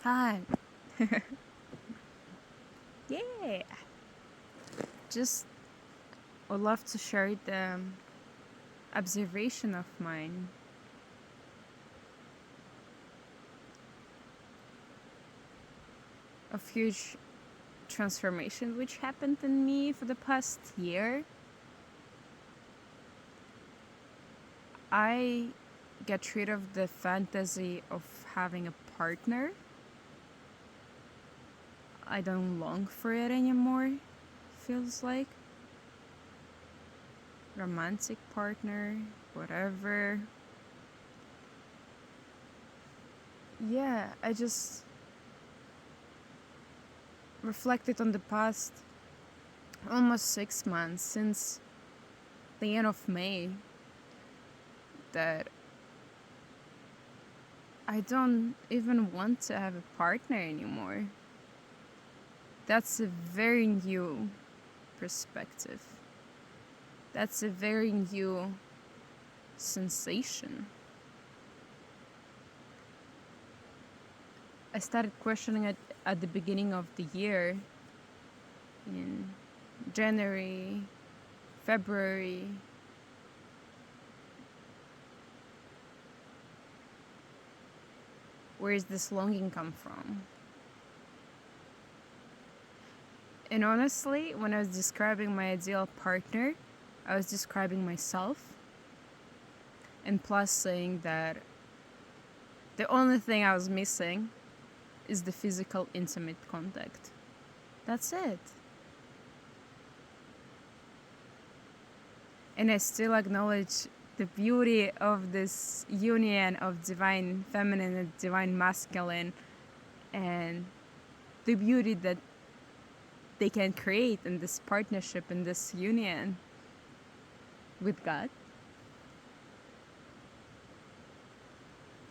Hi. Yeah. Just would love to share the observation of mine. Of huge transformation which happened in me for the past year. I get rid of the fantasy of having a partner. I don't long for it anymore. Feels like romantic partner, whatever. Yeah, I just reflected on the past almost 6 months since the end of May that I don't even want to have a partner anymore. That's a very new perspective. That's a very new sensation. I started questioning it at the beginning of the year in January, February. Where is this longing come from? And honestly, when I was describing my ideal partner, I was describing myself, and plus saying that the only thing I was missing is the physical intimate contact. That's it. And I still acknowledge the beauty of this union of divine feminine and divine masculine, and the beauty that they can create in this partnership, in this union with God.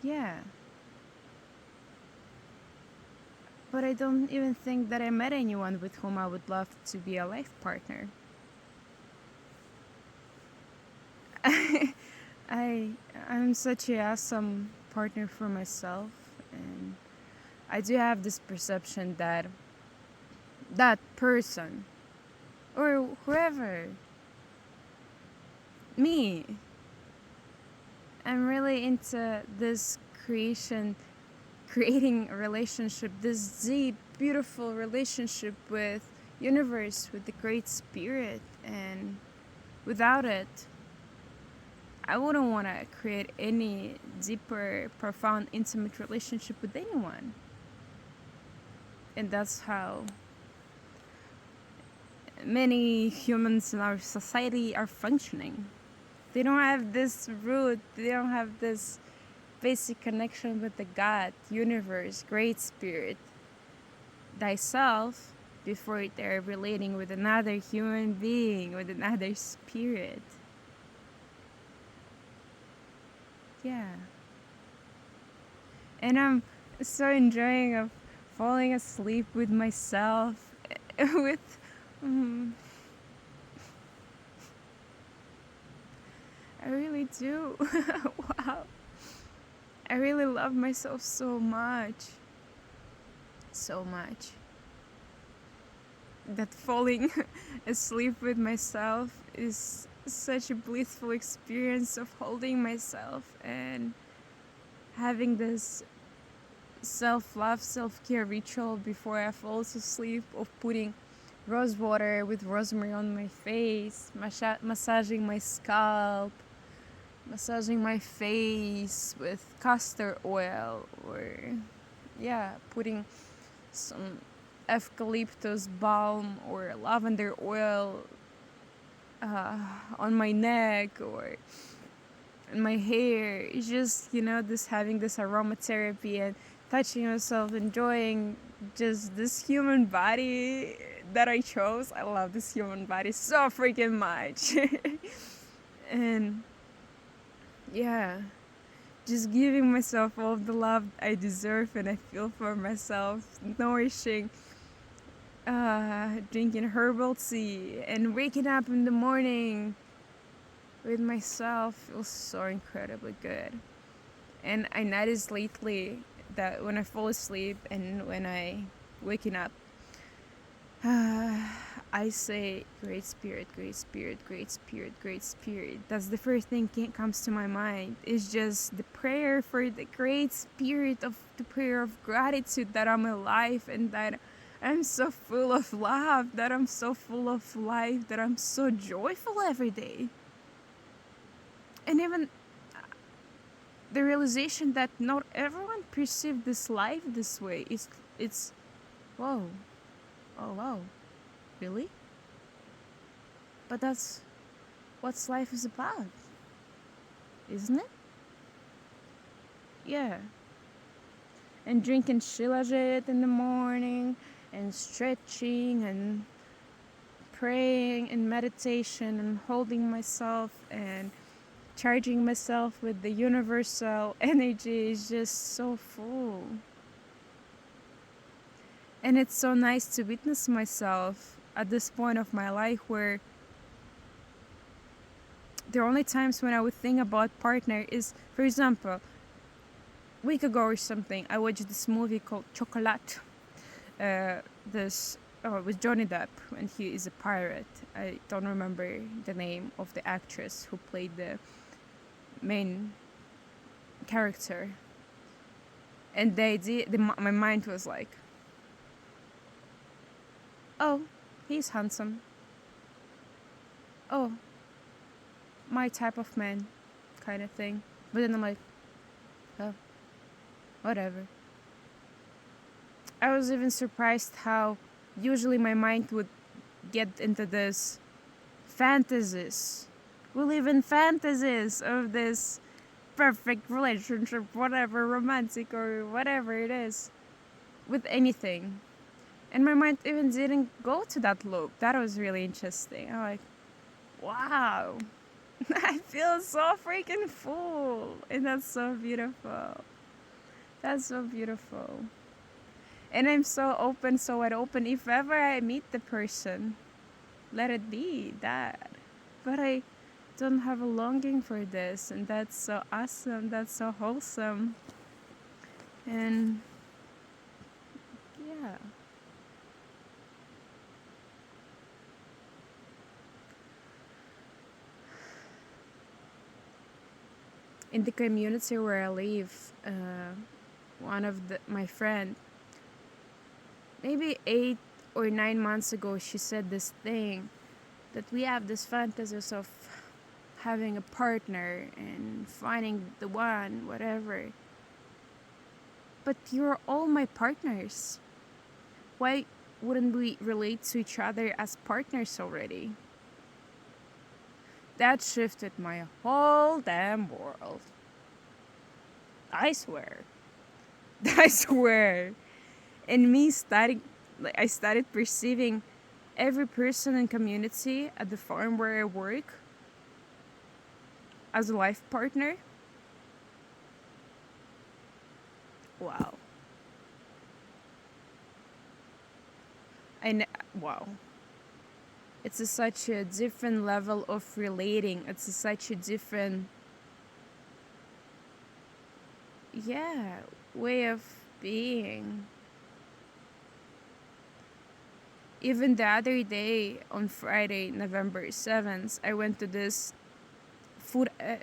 Yeah. But I don't even think that I met anyone with whom I would love to be a life partner. I I'm such a awesome partner for myself, and I do have this perception that that person or whoever, me, I'm really into this creating a relationship, this deep, beautiful relationship with universe, with the great spirit, and without it, I wouldn't want to create any deeper, profound, intimate relationship with anyone. And that's how many humans in our society are functioning. They don't have this root, they don't have this basic connection with the God, universe, great spirit, thyself, before they're relating with another human being, with another spirit. Yeah. And I'm so enjoying of falling asleep with myself, with I really do. Wow. I really love myself so much. So much. That falling asleep with myself is such a blissful experience of holding myself and having this self-love, self-care ritual before I fall to sleep, of putting rose water with rosemary on my face, massaging my scalp, massaging my face with castor oil, or yeah, putting some eucalyptus balm or lavender oil on my neck or in my hair. It's just, this having this aromatherapy and touching yourself, enjoying just this human body that I chose. I love this human body so freaking much. And yeah, just giving myself all the love I deserve and I feel for myself, nourishing, drinking herbal tea, and waking up in the morning with myself feels so incredibly good. And I noticed lately that when I fall asleep and when I waking up, I say, Great Spirit, Great Spirit, Great Spirit, Great Spirit. That's the first thing that comes to my mind. It's just the prayer for the Great Spirit, of the prayer of gratitude that I'm alive and that I'm so full of love, that I'm so full of life, that I'm so joyful every day. And even the realization that not everyone perceives this life this way. It's whoa, oh wow, really? But that's what life is about, isn't it? Yeah. And drinking shilajit in the morning, and stretching, and praying, and meditation, and holding myself, and charging myself with the universal energy is just so full. And it's so nice to witness myself at this point of my life where the only times when I would think about partner is, for example, a week ago or something, I watched this movie called Chocolat. With Johnny Depp, and he is a pirate. I don't remember the name of the actress who played the main character. And my mind was like, oh, he's handsome. Oh, my type of man, kind of thing. But then I'm like, oh, whatever. I was even surprised how usually my mind would get into this fantasies. We live in fantasies of this perfect relationship, whatever, romantic or whatever it is, with anything. And my mind even didn't go to that loop. That was really interesting. I'm like, wow. I feel so freaking full. And that's so beautiful. That's so beautiful. And I'm so open, so wide open. If ever I meet the person, let it be that. But I don't have a longing for this. And that's so awesome. That's so wholesome. And yeah. In the community where I live, one of my friend, maybe 8 or 9 months ago, she said this thing that we have this fantasies of having a partner and finding the one, whatever. But you're all my partners. Why wouldn't we relate to each other as partners already? That shifted my whole damn world. I swear. I swear. And I started perceiving every person in community at the farm where I work as a life partner. Wow. Wow. It's such a different level of relating. It's such a different, way of being. Even the other day, on Friday, November 7th, I went to this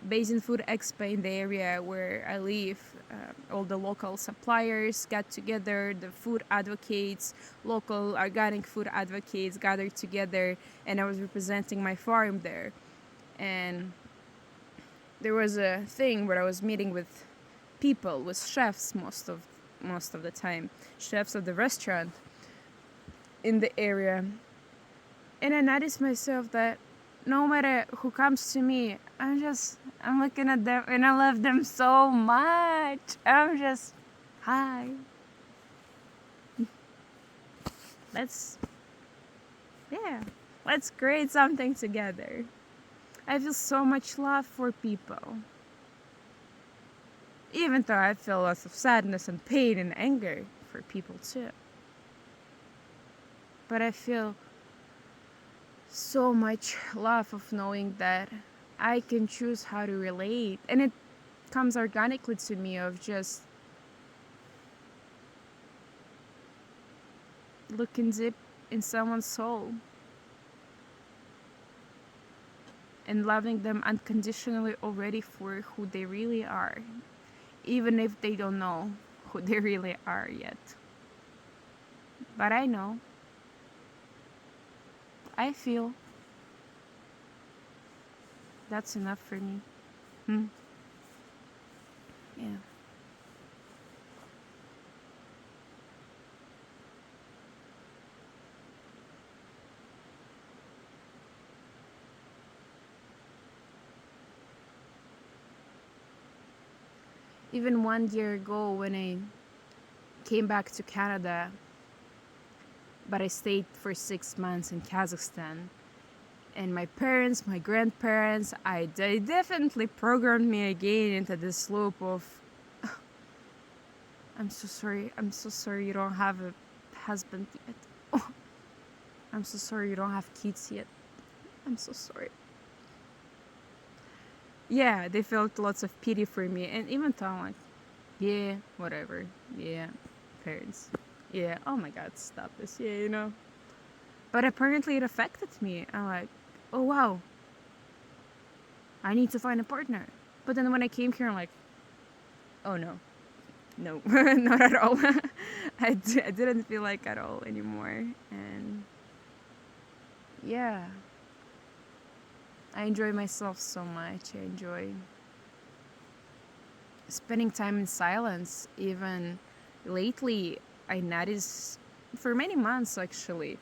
Basin Food Expo in the area where I live. All the local suppliers got together, the food advocates, local organic food advocates gathered together, and I was representing my farm there. And there was a thing where I was meeting with people, with chefs most of the time, chefs of the restaurant in the area. And I noticed myself that no matter who comes to me, I'm looking at them and I love them so much. I'm just, hi. Let's create something together. I feel so much love for people. Even though I feel lots of sadness and pain and anger for people too. But I feel so much love of knowing that I can choose how to relate. And it comes organically to me of just looking deep in someone's soul and loving them unconditionally already for who they really are, even if they don't know who they really are yet. But I know, I feel that's enough for me. Yeah. Even 1 year ago when I came back to Canada, but I stayed for 6 months in Kazakhstan. And my parents, my grandparents, they definitely programmed me again into this loop of, I'm so sorry you don't have a husband yet. Oh, I'm so sorry you don't have kids yet. I'm so sorry. Yeah, they felt lots of pity for me, and even though I'm like, yeah, whatever, yeah, parents, yeah, oh my god, stop this, yeah. But apparently it affected me. I'm like, oh wow, I need to find a partner. But then when I came here, I'm like, oh no, not at all. I didn't feel like at all anymore. And yeah, I enjoy myself so much. I enjoy spending time in silence. Even lately, I noticed for many months actually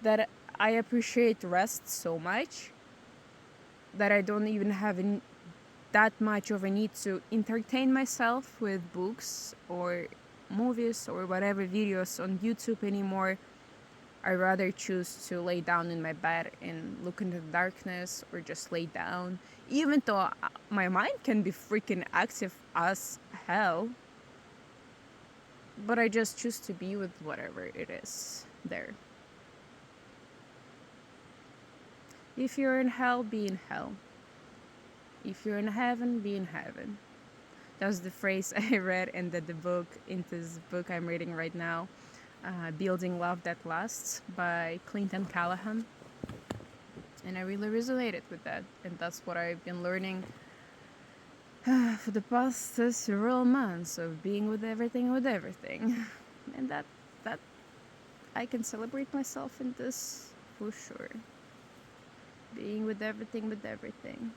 that I appreciate rest so much that I don't even have that much of a need to entertain myself with books or movies or whatever videos on YouTube anymore. I rather choose to lay down in my bed and look into the darkness or just lay down, even though my mind can be freaking active as hell. But I just choose to be with whatever it is there. If you're in hell, be in hell. If you're in heaven, be in heaven. That was the phrase I read in the book, in this book I'm reading right now, Building Love That Lasts by Clinton Callahan. And I really resonated with that. And that's what I've been learning for the past several months of being with everything. And that I can celebrate myself in this for sure. Being with everything.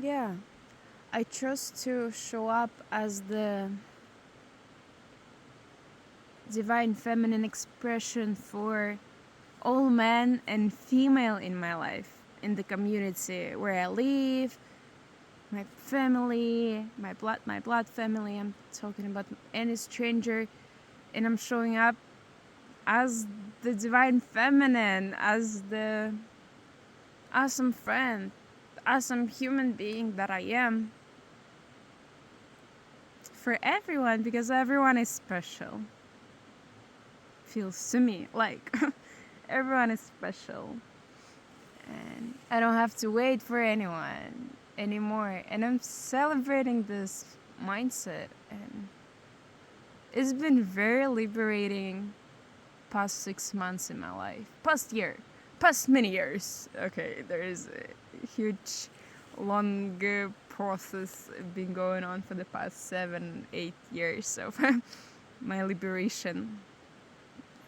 Yeah. I chose to show up as the divine feminine expression for all men and female in my life, in the community where I live, my family, my blood family. I'm talking about any stranger, and I'm showing up as the divine feminine, as the awesome friend, awesome human being that I am for everyone, because everyone is special. Feels to me like everyone is special, and I don't have to wait for anyone anymore. And I'm celebrating this mindset, and it's been very liberating past 6 months in my life, past year, past many years. Okay, there is a huge long process been going on for the past 7-8 years of my liberation.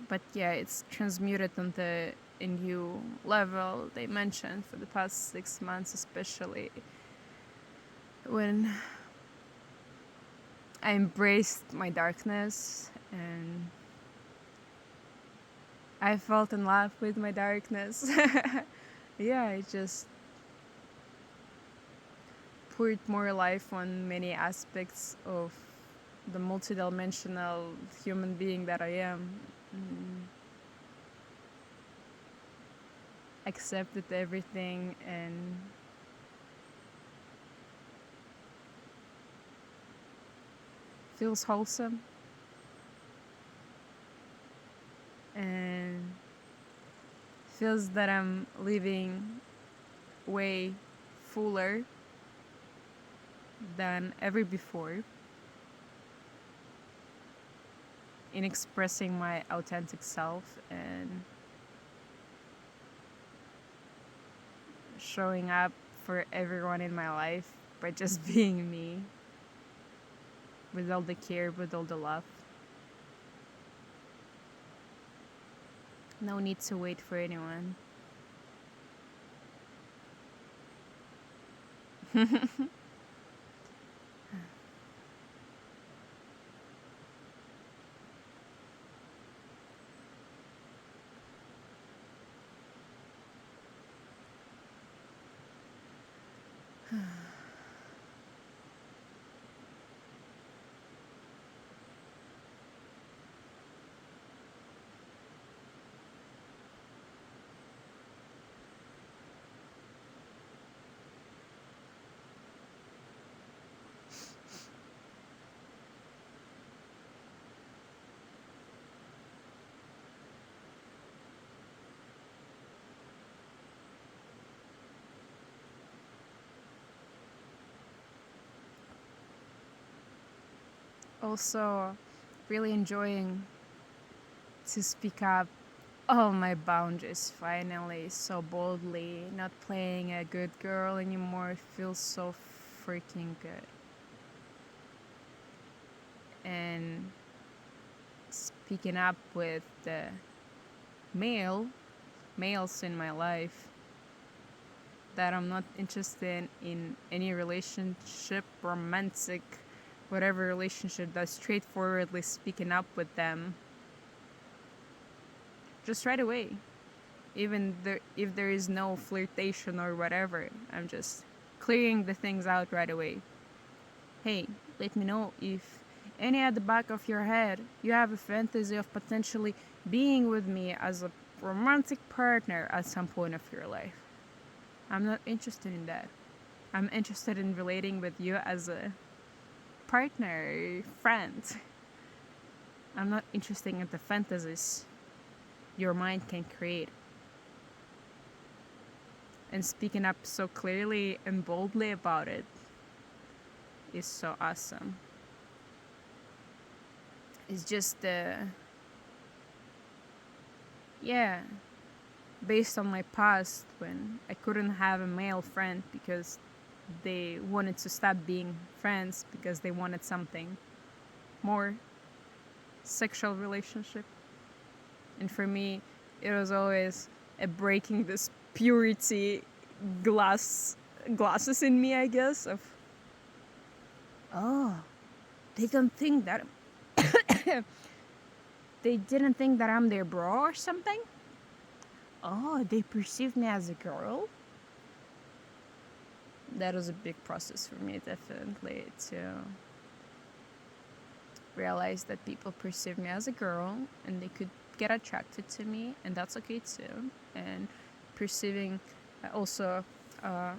But yeah, it's transmuted on a new level they mentioned for the past 6 months, especially when I embraced my darkness and I felt in love with my darkness. Yeah, it just put more life on many aspects of the multidimensional human being that I am. Accepted everything and feels wholesome and feels that I'm living way fuller than ever before in expressing my authentic self and showing up for everyone in my life by just being me, with all the care, with all the love. No need to wait for anyone. Also, really enjoying to speak up all my boundaries finally, so boldly, not playing a good girl anymore. It feels so freaking good. And speaking up with the males in my life, that I'm not interested in any relationship, romantic, whatever relationship, that straightforwardly speaking up with them just right away. Even if there is no flirtation or whatever, I'm just clearing the things out right away. Hey, let me know if any at the back of your head you have a fantasy of potentially being with me as a romantic partner at some point of your life. I'm not interested in that. I'm interested in relating with you as a partner, friend. I'm not interested in the fantasies your mind can create. And speaking up so clearly and boldly about it is so awesome. It's just based on my past, when I couldn't have a male friend because they wanted to stop being friends because they wanted something more, sexual relationship. And for me, it was always a breaking this purity glasses in me, I guess, of, oh, they don't think that they didn't think that I'm their bro or something. Oh, they perceive me as a girl. That was a big process for me, definitely, to realize that people perceive me as a girl and they could get attracted to me, and that's okay too. And perceiving, also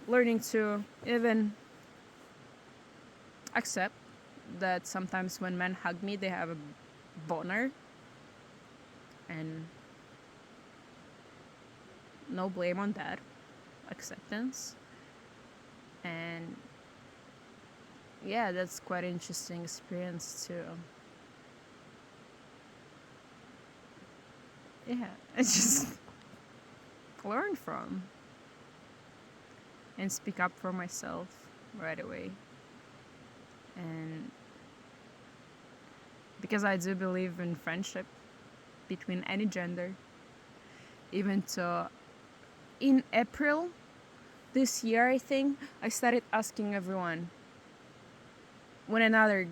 learning to even accept that sometimes when men hug me, they have a boner, and no blame on that. Acceptance. And yeah, that's quite an interesting experience too. Yeah, I just learn from and speak up for myself right away. And because I do believe in friendship between any gender, even to in April this year, I think, I started asking everyone when another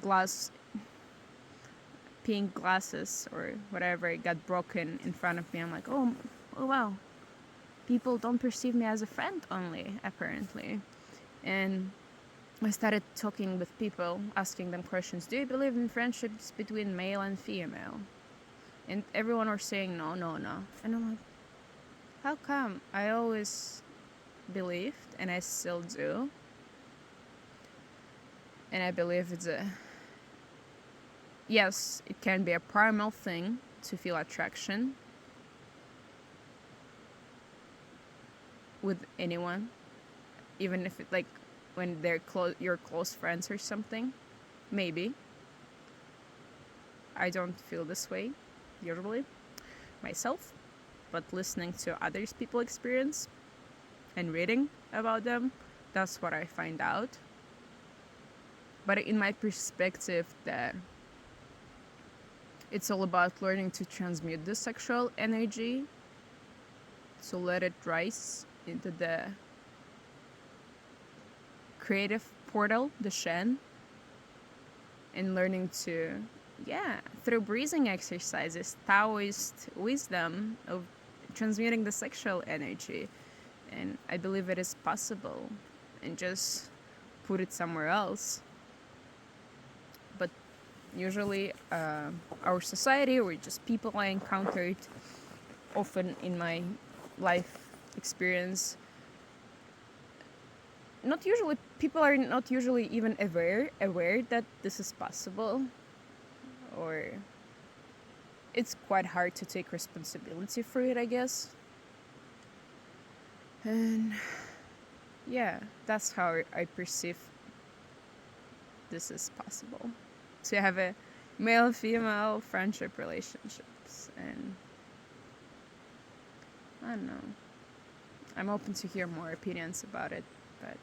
pink glasses or whatever got broken in front of me. I'm like, oh wow, people don't perceive me as a friend only, apparently. And I started talking with people, asking them questions. Do you believe in friendships between male and female? And everyone was saying no, no, no. And I'm like, how come? I always believed, and I still do. And I believe it's yes, it can be a primal thing to feel attraction with anyone, even if it, like, when they're your close friends or something. Maybe. I don't feel this way usually myself, but listening to others people experience and reading about them, that's what I find out. But in my perspective, that it's all about learning to transmute the sexual energy, to let it rise into the creative portal, the Shen, and learning to, through breathing exercises, Taoist wisdom of transmuting the sexual energy. And I believe it is possible, and just put it somewhere else. But usually our society, or just people I encountered often in my life experience, people are not usually even aware that this is possible, or it's quite hard to take responsibility for it, I guess. And that's how I perceive this is possible, to have a male-female friendship relationships. And I don't know, I'm open to hear more opinions about it, but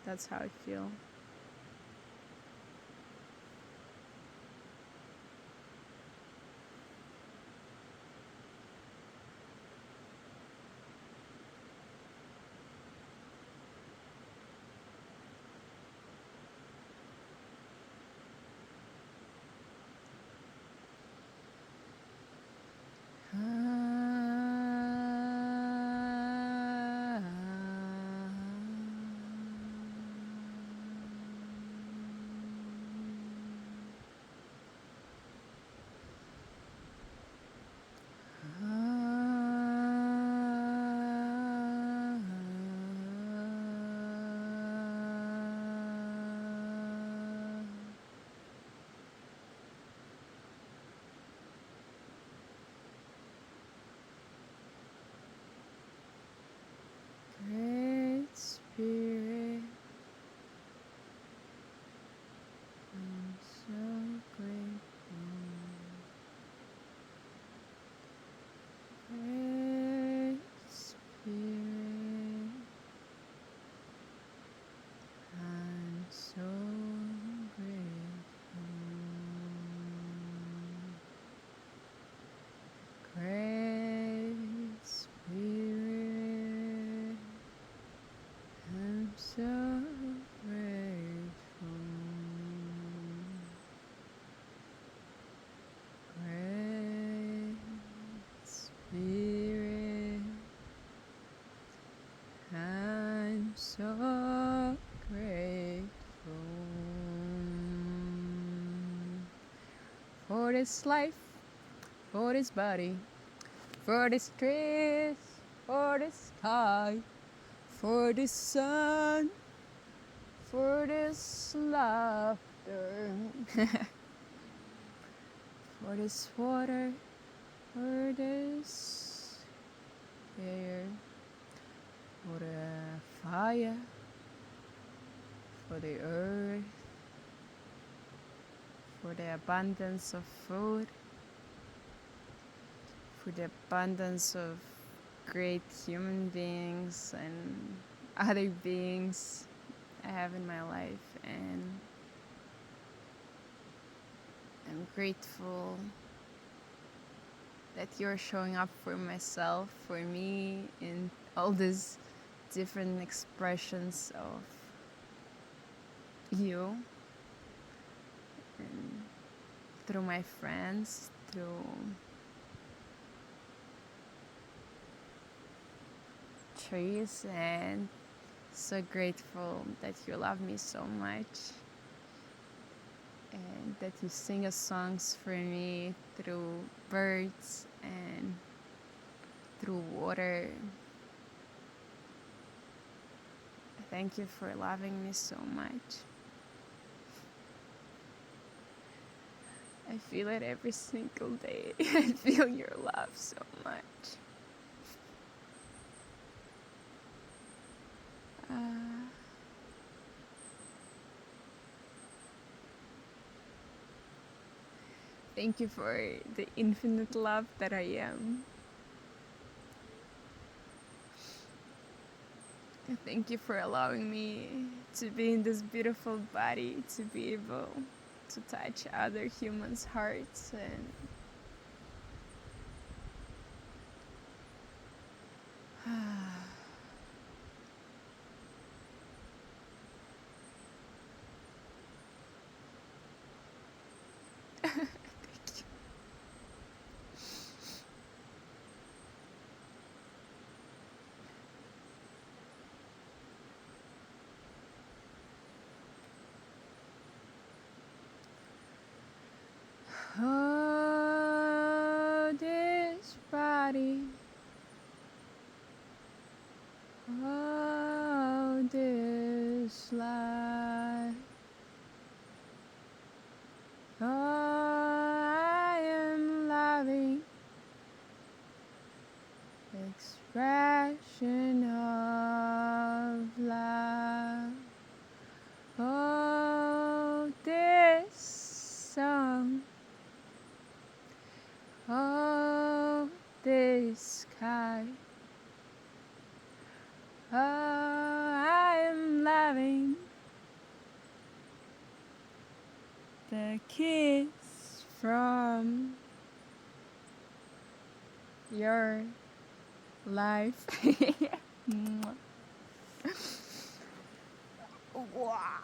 that's how I feel. Great Spirit, I'm so grateful. Great Spirit, I'm so grateful. Great Spirit, I'm so grateful. Great Spirit, I'm so grateful for this life, for this body, for this trees, for this sky, for this sun, for this laughter, for this water, for this air, for the fire, for the earth, for the abundance of food, for the abundance of great human beings and other beings I have in my life. And I'm grateful that you're showing up for myself, for me, in all these different expressions of you, and through my friends, through trees and so grateful that you love me so much and that you sing songs for me through birds and through water. Thank you for loving me so much. I feel it every single day. I feel your love so much. Thank you for the infinite love that I am. Thank you for allowing me to be in this beautiful body, to be able to touch other humans' hearts and thank you. Oh, this body. Oh, this life. Oh, I am loving expression of love. Oh, this song. Oh, this sky. Oh, I am loving the kiss from your life. Mwah. Wow.